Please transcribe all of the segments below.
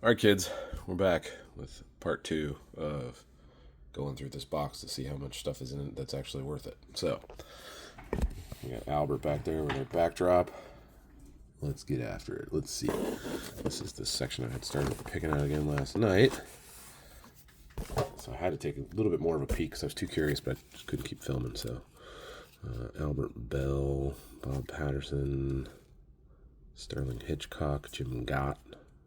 All right, kids, we're back with part two of going through this box to see how much stuff is in it that's actually worth it. So, we got Albert back there with our backdrop. Let's get after it. Let's see. This is the section I had started picking out again last night. So I had to take a little bit more of a peek because I was too curious, but I just couldn't keep filming. So, Albert Bell, Bob Patterson, Sterling Hitchcock, Jim Gott,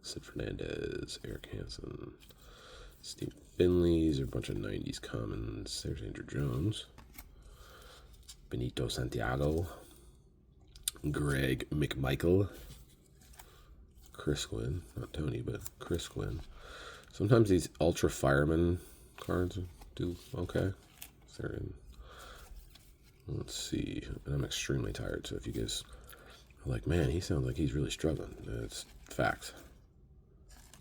Sid Fernandez, Eric Hansen, Steve Finley. These are a bunch of 90s commons. There's Andrew Jones, Benito Santiago, Greg McMichael, Chris Quinn, not Tony, but Chris Quinn. Sometimes these Ultra Fireman cards do okay. They're in. Let's see. And I'm extremely tired, so if you guys are like, man, he sounds like he's really struggling, that's fact.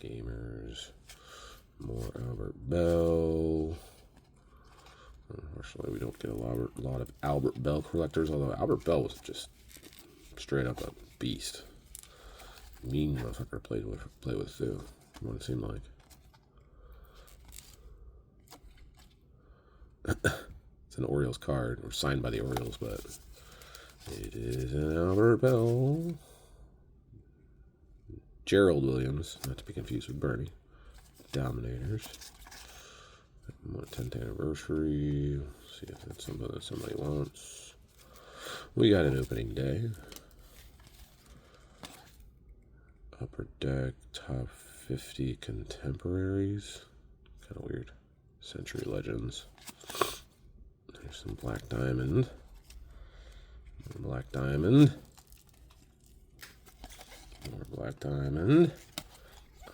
Gamers, more Albert Bell. Unfortunately, we don't get a lot of Albert Bell collectors, although Albert Bell was just straight up a beast. Mean motherfucker to play with too, what it seemed like. It's an Orioles card, or signed by the Orioles, but it is an Albert Bell. Gerald Williams, not to be confused with Bernie. Dominators. 10th anniversary. Let's see if that's something that somebody wants. We got an opening day. Upper Deck Top 50 Contemporaries. Kind of weird. Century Legends. There's some Black Diamond. Black Diamond. More Black Diamond.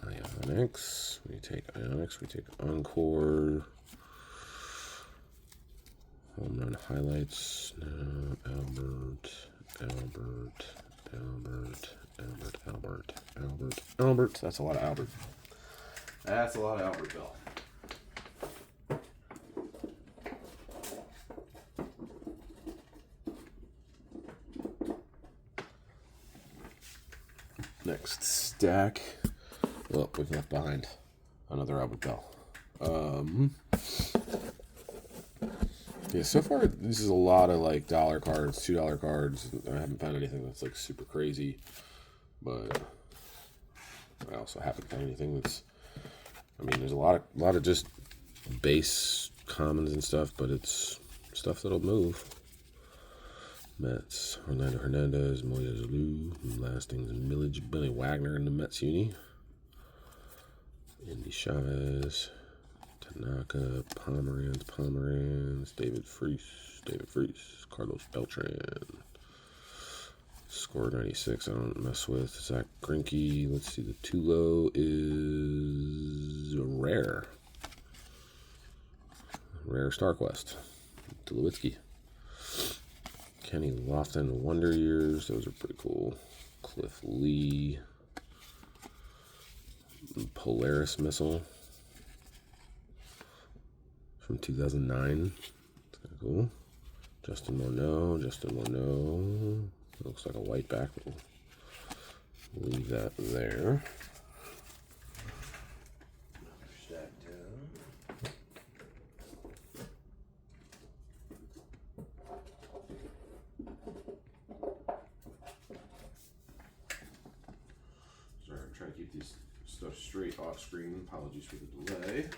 Ionics. We take Ionics. We take Encore. Home Run Highlights. No. Albert. That's a lot of Albert. That's a lot of Albert Bell. Next stack. Well, we've left behind another Albert Bell. Yeah, so far this is a lot of like dollar cards, $2 cards. I haven't found anything that's like super crazy, but I also haven't found anything that's. I mean, there's a lot of just base commons and stuff, but it's stuff that'll move. Mets, Orlando Hernandez, Moya Zulu, Lastings, Millage, Billy Wagner in the Mets uni. Andy Chavez, Tanaka, Pomeranz, David Freese, Carlos Beltran. Score 96, I don't mess with. Zach Greinke. Let's see, the Tulo is rare. Rare StarQuest. Tulowitzki. Kenny Lofton, Wonder Years. Those are pretty cool. Cliff Lee. Polaris Missile. From 2009. That's kind of cool. Justin Morneau. Looks like a white back. We'll leave that there. Stack down. Sorry, I'm trying to keep these stuff straight off screen. Apologies for the delay.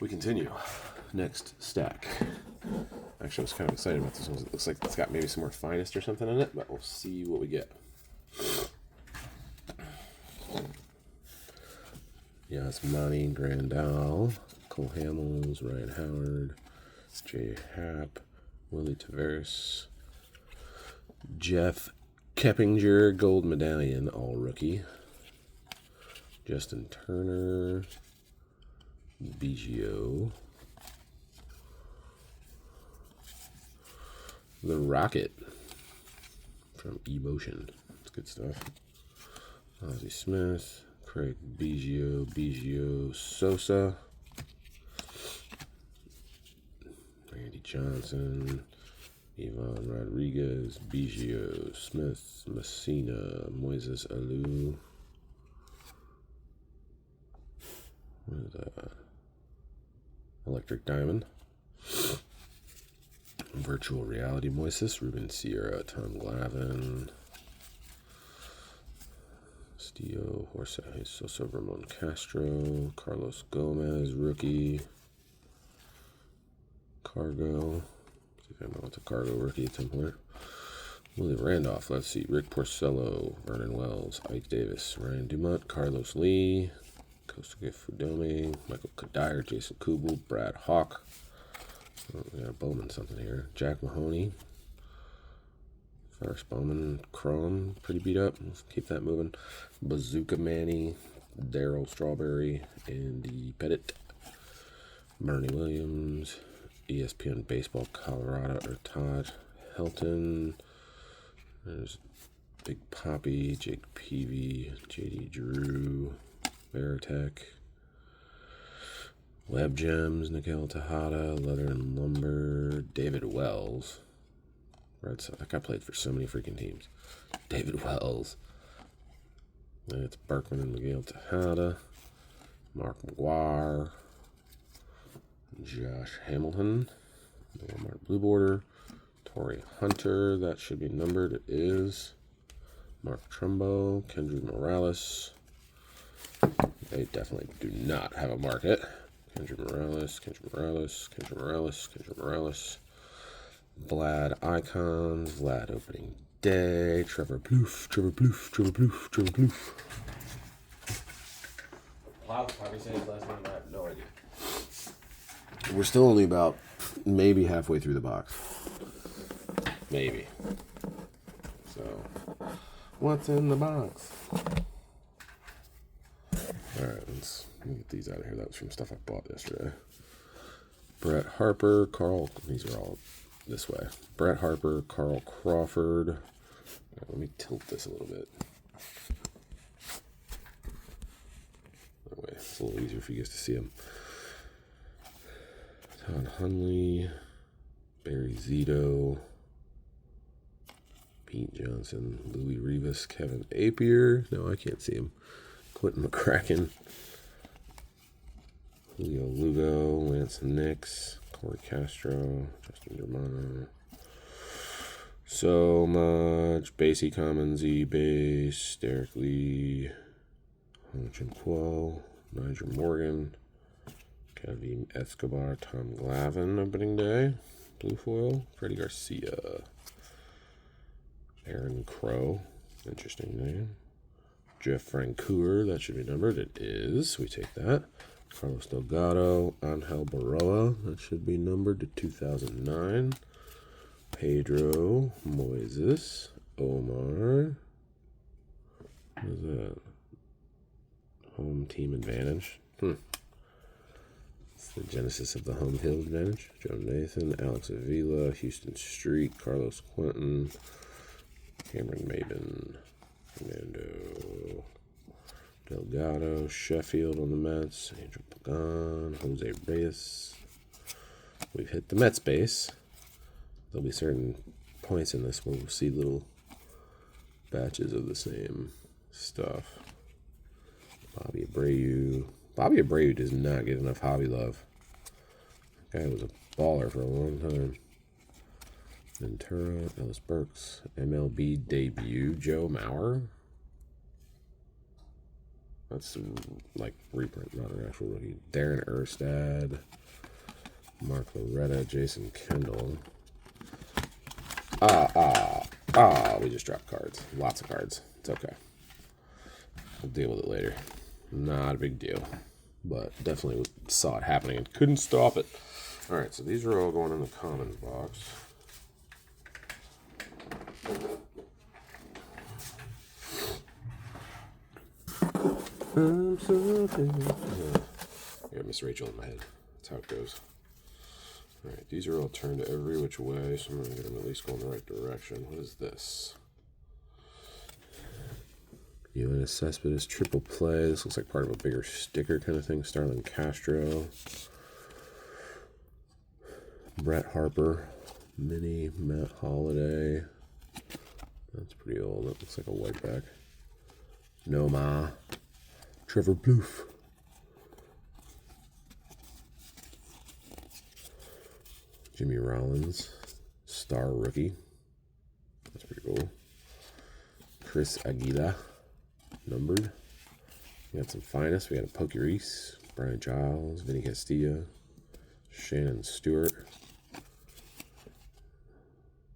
We continue. Next stack. Actually, I was kind of excited about this one. It looks like it's got maybe some more Finest or something in it, but we'll see what we get. Yasmani Grandal, Cole Hamels, Ryan Howard, Jay Happ, Willie Tavares, Jeff Keppinger, Gold Medallion, all rookie. Justin Turner, Biggio, The Rocket from Emotion. That's good stuff. Ozzie Smith, Craig Biggio, Sosa, Johnson, Ivan Rodriguez, Biggio, Smith, Messina, Moises Alou. What is that? Electric Diamond. Virtual Reality Moises, Ruben Sierra, Tom Glavine, Castillo, Jorge Sosa, Ramon Castro, Carlos Gomez, rookie. Cargo. See if I know it's a Cargo rookie at some point. Willie Randolph, let's see. Rick Porcello, Vernon Wells, Ike Davis, Ryan Dumont, Carlos Lee, Kosuke Fudome, Michael Kadire, Jason Kubel, Brad Hawk. Oh, we got a Bowman something here. Jack Mahoney. First Bowman Chrome, pretty beat up. Let's keep that moving. Bazooka Manny, Daryl Strawberry, Andy Pettit, Bernie Williams, ESPN Baseball Colorado, or Todd Helton. There's Big Poppy, Jake Peavy, JD Drew, Veritech, Web Gems, Nikhil Tejada, Leather and Lumber, David Wells. Red Sox. That guy played for so many freaking teams. David Wells. It's Berkman and Miguel Tejada, Mark McGuire, Josh Hamilton, Walmart Blue Border, Torrey Hunter, that should be numbered, it is. Mark Trumbo, Kendrick Morales. They definitely do not have a market. Kendrick Morales, Kendrick Morales, Kendrick Morales, Kendrick Morales. Vlad Icons, Vlad Opening Day, Trevor Plouffe, Trevor Plouffe, Trevor Plouffe, Trevor Plouffe. Wow, how do you say his last name? I have no idea. We're still only about maybe halfway through the box. Maybe. So, what's in the box? Alright, let's get these out of here. That was from stuff I bought yesterday. Brett Harper, Carl, these are all this way. Brett Harper, Carl Crawford. Right, let me tilt this a little bit. That way, it's a little easier for you guys to see them. Todd Hundley, Barry Zito, Pete Johnson, Louis Rivas, Kevin Apier. No, I can't see him. Quentin McCracken, Julio Lugo, Lance Nix, Corey Castro, Justin Germano. So much. Basie Commons, E-Base, Derek Lee, Jim Quo, Nigel Morgan, Kevin Escobar, Tom Glavine, opening day, Blue Foil, Freddie Garcia, Aaron Crow, interesting name, Jeff Francoeur, that should be numbered, it is, we take that. Carlos Delgado, Angel Baroa, that should be numbered to 2009. Pedro, Moises, Omar. What is that? Home team advantage. It's the genesis of the home field advantage. Joe Nathan, Alex Avila, Houston Street, Carlos Quentin, Cameron Maben, Fernando Delgado, Sheffield on the Mets, Angel Pagan, Jose Reyes. We've hit the Mets base. There'll be certain points in this where we'll see little batches of the same stuff. Bobby Abreu. Bobby Abreu does not get enough hobby love. That guy was a baller for a long time. Ventura, Ellis Burks, MLB debut, Joe Mauer. That's like reprint, not an actual rookie. Darren Erstad, Mark Loretta, Jason Kendall. We just dropped cards. Lots of cards. It's okay. We'll deal with it later. Not a big deal. But definitely saw it happening and couldn't stop it. Alright, so these are all going in the commons box. I'm so I got Miss Rachel in my head. That's how it goes. Alright, these are all turned every which way, so I'm going to get them at least going the right direction. What is this? UNS Cespedes triple play. This looks like part of a bigger sticker kind of thing. Starlin Castro. Brett Harper, mini Matt Holiday. That's pretty old. That looks like a white back. Noma. Trevor Plouffe. Jimmy Rollins, star rookie. That's pretty cool. Chris Aguila, numbered. We got some finest. We got a Pokey Reese, Brian Giles, Vinny Castillo, Shannon Stewart.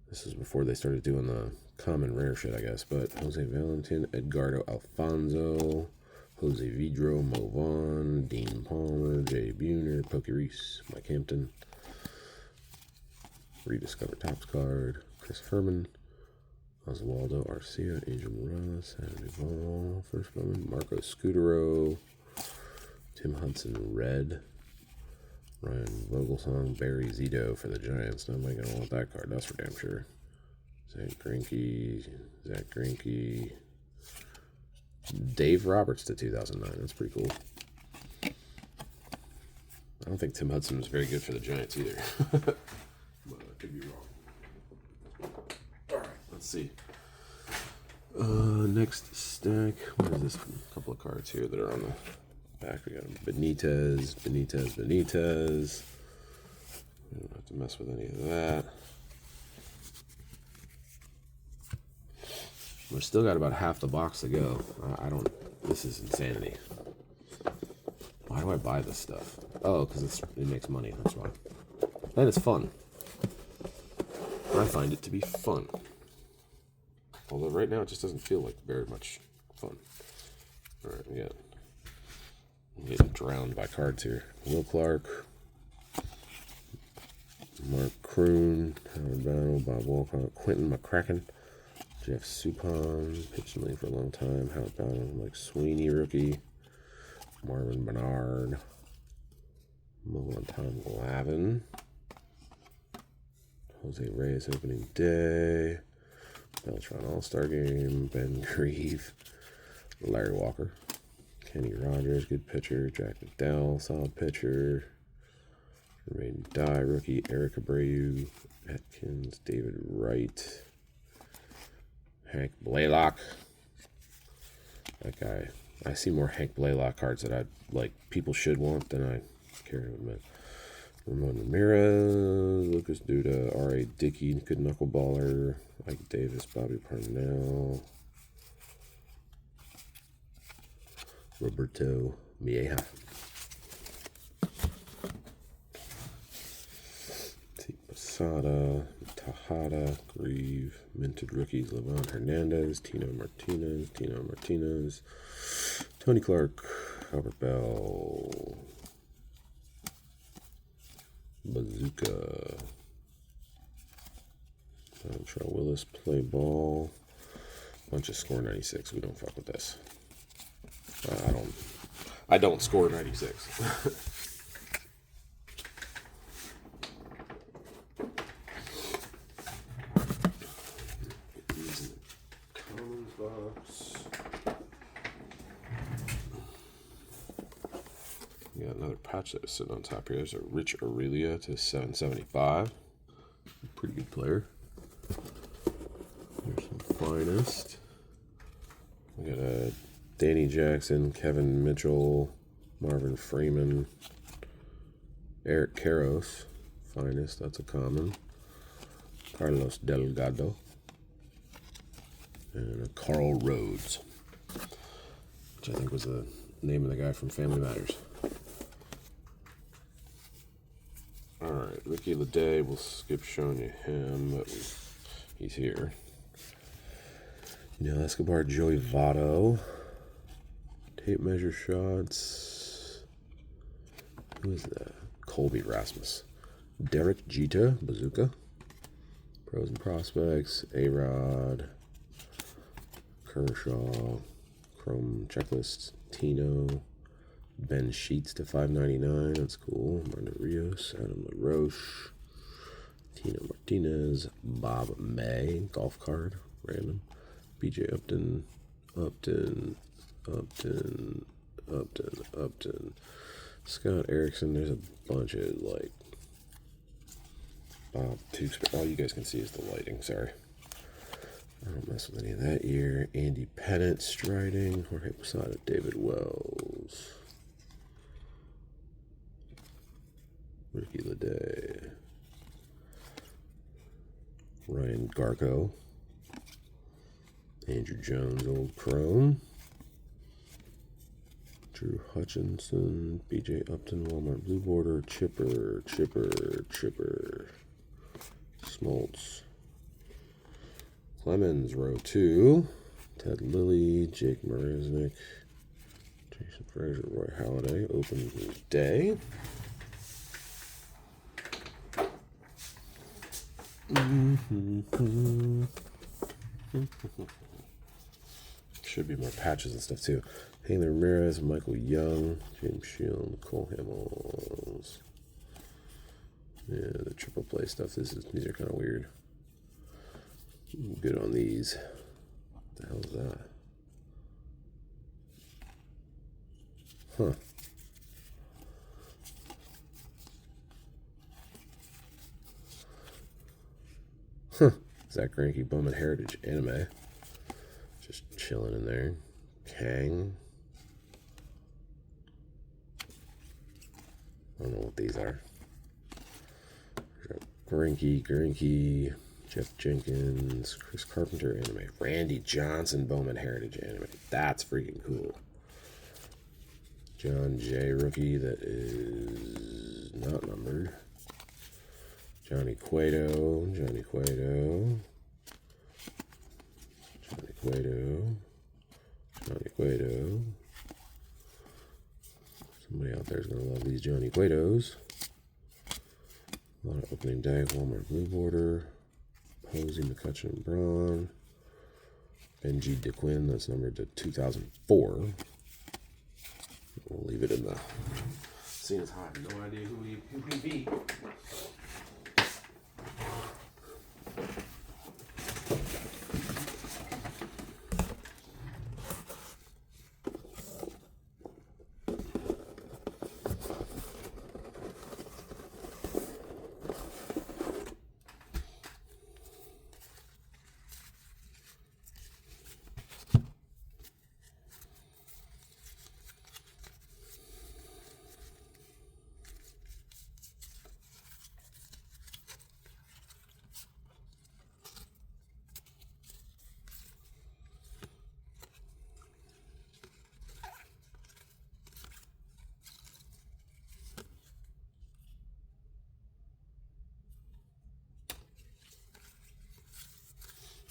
This is before they started doing the common rare shit, I guess. But Jose Valentin, Edgardo Alfonso, Jose Vidro, Mo Vaughn, Dean Palmer, Jay Buhner, Pokey Reese, Mike Hampton. Rediscover Topps card. Chris Herman, Oswaldo Arcia, Angel Morales, Adam Duvall, first moment, Marco Scudero, Tim Hudson Red, Ryan Vogelsong, Barry Zito for the Giants. Nobody gonna want that card, that's for damn sure. Zach Greinke, Dave Roberts to 2009. That's pretty cool. I don't think Tim Hudson was very good for the Giants either. But I could be wrong. Alright, let's see. Next stack. What is this? A couple of cards here that are on the back. We got Benitez. We don't have to mess with any of that. We've still got about half the box to go. This is insanity. Why do I buy this stuff? Oh, because it makes money, that's why. And it's fun. I find it to be fun. Although right now it just doesn't feel like very much fun. Alright, I'm getting drowned by cards here. Will Clark, Mark Kroon, Howard Battle, Bob Walcott, Quentin McCracken, Jeff Suppan, pitched in the league for a long time. Howard Battle, Mike Sweeney, rookie, Marvin Bernard, Mullen Tom Glavine, Jose Reyes opening day, Beltran All-Star Game, Ben Grieve, Larry Walker, Kenny Rogers, good pitcher, Jack McDowell, solid pitcher, Jermaine Dye, rookie, Eric Abreu, Atkins, David Wright, Hank Blaylock. That guy, I see more Hank Blaylock cards that people should want than I care to admit. Ramon Ramirez, Lucas Duda, R.A. Dickey, good knuckleballer, Mike Davis, Bobby Parnell, Roberto Mieja. Posada, Tejada, Grieve, minted rookies, Levon Hernandez, Tino Martinez, Tony Clark, Albert Bell, Bazooka, Trell Willis, play ball, bunch of score 96. We don't fuck with this. I don't score 96. Box. We got another patch that was sitting on top here. There's a Rich Aurelia to 775. Pretty good player. There's some finest. We got a Danny Jackson, Kevin Mitchell, Marvin Freeman, Eric Karros, finest. That's a common. Carlos Delgado. And a Carl Rhodes, which I think was the name of the guy from Family Matters. Alright, Ricky Leday, we'll skip showing you him, but he's here. Neil Escobar, Joey Votto, tape measure shots. Who is that? Colby Rasmus. Derek Jeter, Bazooka. Pros and prospects, A-Rod, Kershaw, Chrome Checklist, Tino, Ben Sheets to 599. That's cool. Armando Rios, Adam LaRoche, Tino Martinez, Bob May, golf card, random. BJ Upton, Scott Erickson. There's a bunch of All you guys can see is the lighting, sorry. I don't mess with any of that year. Andy Pettit striding. Jorge Posada, David Wells. Ricky Leday. Ryan Garco. Andrew Jones, Old Chrome. Drew Hutchinson, BJ Upton, Walmart Blue Border, Chipper. Smoltz. Clemens, row 2. Ted Lilly, Jake Marisnik, Jason Frazier, Roy Halladay, opening day. Should be more patches and stuff too. Haley Ramirez, Michael Young, James Shield, Cole Hamels. Yeah, the triple play stuff. These are kind of weird. Good on these. What the hell is that? Huh. Zach Greinke, Bowman Heritage Anime. Just chilling in there. Kang. I don't know what these are. Greinke, Jeff Jenkins, Chris Carpenter Anime. Randy Johnson Bowman Heritage Anime. That's freaking cool. John Jay rookie that is not numbered. Johnny Cueto. Somebody out there is going to love these Johnny Cuetos. A lot of opening day. Walmart Blue Border. Posey, McCutcheon, and Braun. Benji DeQuinn, that's numbered to 2004. We'll leave it in the... Seeing as I have no idea who he beat.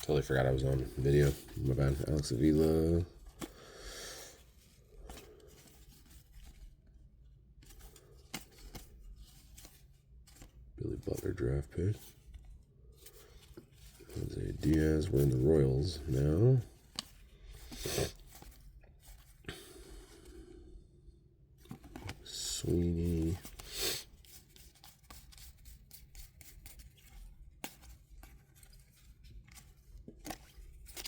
Totally forgot I was on video. My bad. Alex Avila. Billy Butler draft pick. Jose Diaz. We're in the Royals now. Sweeney.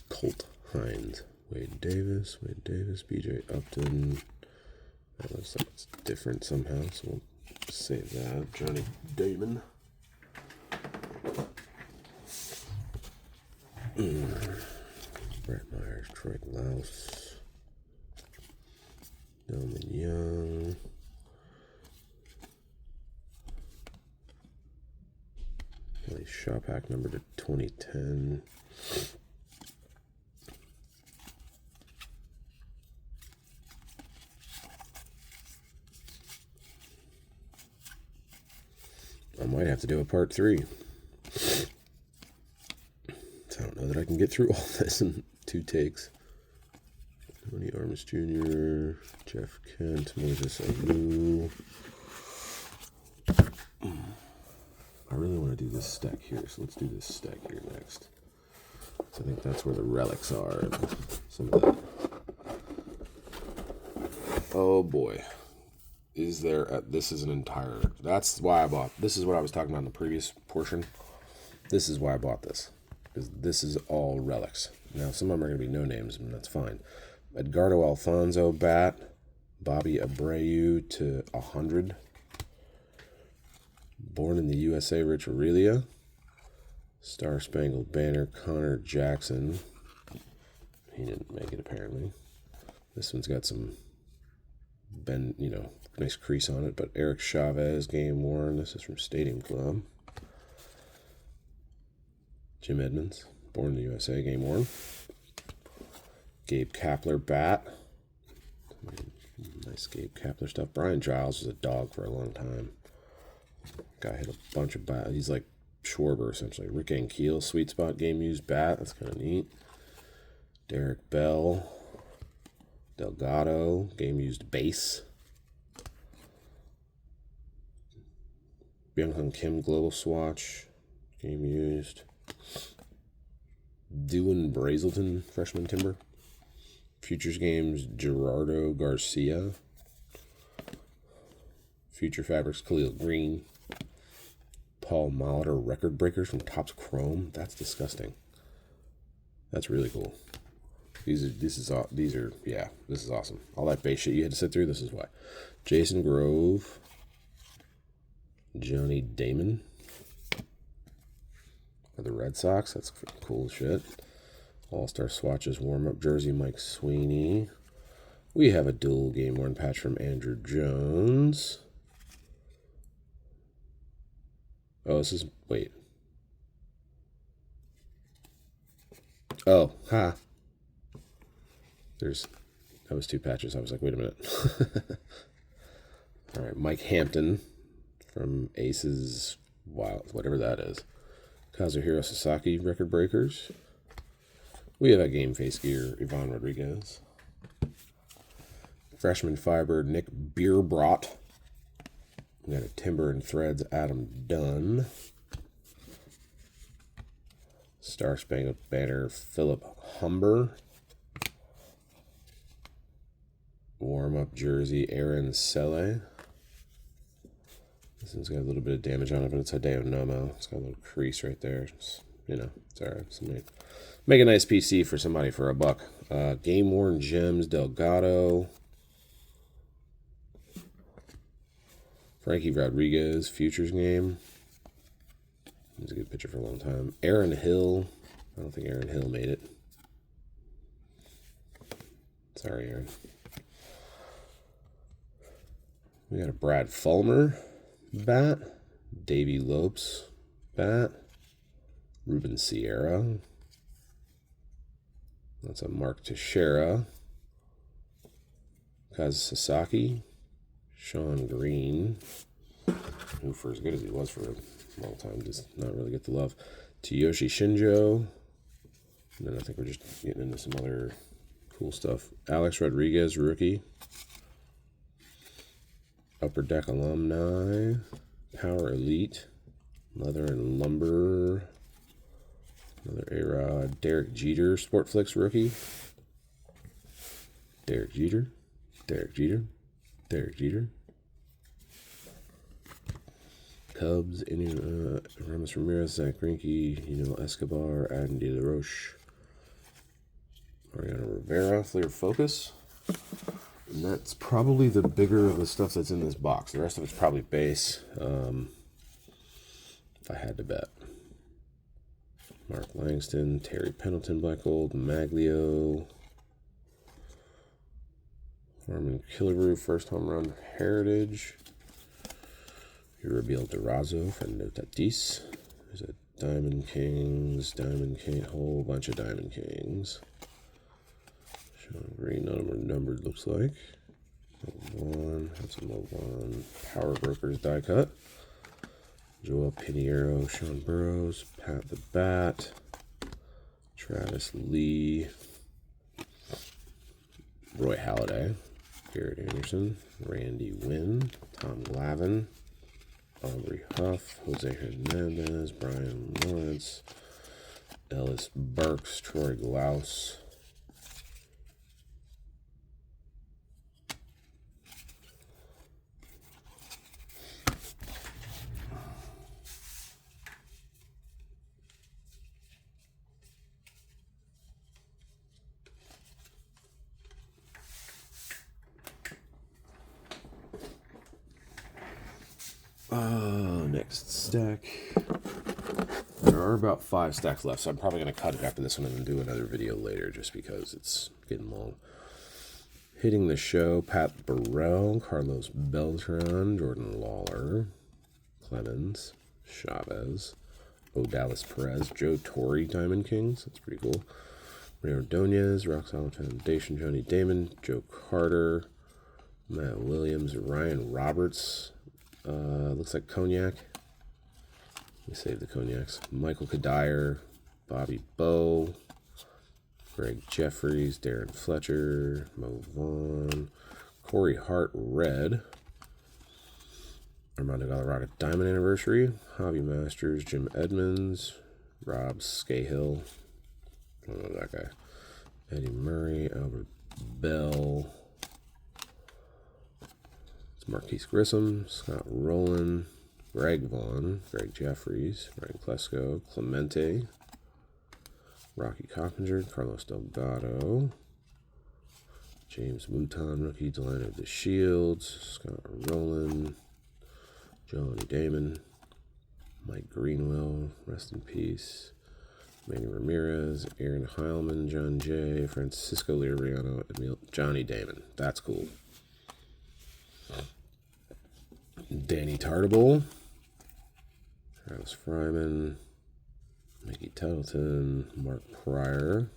Colt Hines, Wade Davis, BJ Upton. That looks like it's different somehow, so we'll save that. Johnny Damon. Brett Myers, Troy Glaus. Delman Young. Kelly Shopak, number to 2010. I might have to do a part 3. So I don't know that I can get through all this in 2 takes. Tony Armas Jr., Jeff Kent, Moses Alou. I really want to do this stack here, so let's do this stack here next. So I think that's where the relics are. And some of that. Oh boy. Is there this is an entire, that's why I bought, this is what I was talking about in the previous portion. This is why I bought this, because this is all relics. Now some of them are going to be no names, and that's fine. Edgardo Alfonso bat, Bobby Abreu to 100, Born in the USA, Rich Aurelia. Star Spangled Banner, Connor Jackson. He didn't make it, apparently. This one's got some nice crease on it, but Eric Chavez, game worn. This is from Stadium Club. Jim Edmonds, Born in the USA, game worn. Gabe Kapler, bat. Nice Gabe Kapler stuff. Brian Giles was a dog for a long time. Guy hit a bunch of bat. He's like Schwarber, essentially. Rick Ankiel, sweet spot, game used bat. That's kind of neat. Derek Bell. Delgado, game used base. Byung-Hun Kim, global swatch, game used. Dewin Brazelton, freshman timber. Futures games, Gerardo Garcia. Future Fabrics, Khalil Green. Paul Molitor, record breakers from Topps Chrome. That's disgusting. That's really cool. This is awesome. All that base shit you had to sit through, this is why. Jason Grove. Johnny Damon. For the Red Sox, that's cool shit. All-Star Swatches warm-up jersey, Mike Sweeney. We have a dual game worn patch from Andrew Jones. Oh, this is, wait. Oh, ha. That was two patches. I was like, wait a minute. All right, Mike Hampton from Aces, whatever that is. Kazuhiro Sasaki, record breakers. We have a game face gear, Ivan Rodriguez. Freshman fiber, Nick Beerbrot. We got a Timber and Threads, Adam Dunn. Star Spangled Banner, Philip Humber. Warm-up jersey, Aaron Selle. This one's got a little bit of damage on it, but it's Hideo Nomo. It's got a little crease right there. It's all right. Somebody make a nice PC for somebody for $1. Game-worn gems, Delgado. Frankie Rodriguez, futures game. He's a good pitcher for a long time. Aaron Hill. I don't think Aaron Hill made it. Sorry, Aaron. We got a Brad Fulmer bat. Davey Lopes bat. Ruben Sierra. That's a Mark Teixeira. Kaz Sasaki. Sean Green. Who, for as good as he was for a long time, does not really get the love. Tsuyoshi Shinjo. And then I think we're just getting into some other cool stuff. Alex Rodriguez, rookie. Upper Deck alumni. Power Elite. Leather and Lumber. Another A-Rod. Derek Jeter, Sportflix rookie. Derek Jeter. Derek Jeter. Derek Jeter. Cubs, Ramos Ramirez, Zach Greinke, Escobar, Adam De La Roche. Mariano Rivera, Fleer Focus. And that's probably the bigger of the stuff that's in this box. The rest of it's probably base, if I had to bet. Mark Langston, Terry Pendleton, Black Gold, Maglio. Harmon Killebrew, first home run, Heritage. Uriel Durazo for No Tatis. There's a Diamond Kings, Diamond King, whole bunch of Diamond Kings. Sean Green, none of them are numbered, looks like. One, that's a one. Power Brokers die cut. Joel Pinheiro, Sean Burrows, Pat the Bat, Travis Lee, Roy Halladay, Garrett Anderson, Randy Wynn, Tom Glavine, Aubrey Huff, Jose Hernandez, Brian Lawrence, Ellis Burks, Troy Glaus. An Next stack. There are about 5 stacks left, so I'm probably going to cut it after this one and do another video later just because it's getting long. Hitting the show, Pat Burrell, Carlos Beltran, Jordan Lawler, Clemens, Chavez, Odalis Perez, Joe Torre, Diamond Kings. That's pretty cool. Ray Ordonez, Rock Solid Foundation, Johnny Damon, Joe Carter, Matt Williams, Ryan Roberts. Looks like Cognac. We save the Cognacs. Michael Kadire, Bobby Bowe, Greg Jeffries, Darren Fletcher, Mo Vaughn, Corey Hart, Red, Armando Galarraga, Diamond Anniversary, Javi Masters, Jim Edmonds, Rob Scahill, I don't know that guy, Eddie Murray, Albert Bell, it's Marquise Grissom, Scott Rowland, Greg Vaughn, Greg Jeffries, Ryan Klesko, Clemente, Rocky Coppinger, Carlos Delgado, James Mouton, rookie, Delano of the Shields, Scott Rowland, Johnny Damon, Mike Greenwell, rest in peace, Manny Ramirez, Aaron Heilman, John Jay, Francisco Liriano, and Johnny Damon. That's cool. Danny Tartable, Travis Fryman, Mickey Tettleton, Mark Pryor,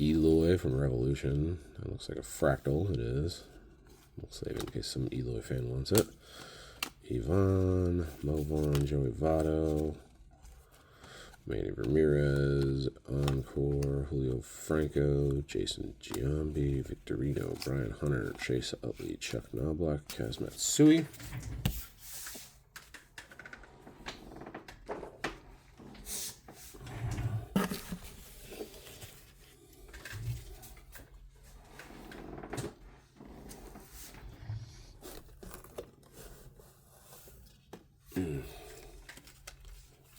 Eloy from Revolution. That looks like a fractal. It is. We'll save it in case some Eloy fan wants it. Yvonne, Mo Vaughn, Joey Votto, Manny Ramirez, Encore, Julio Franco, Jason Giambi, Victorino, Brian Hunter, Chase Utley, Chuck Knobloch, Kaz Matsui.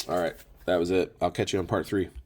All right, that was it. I'll catch you on part 3.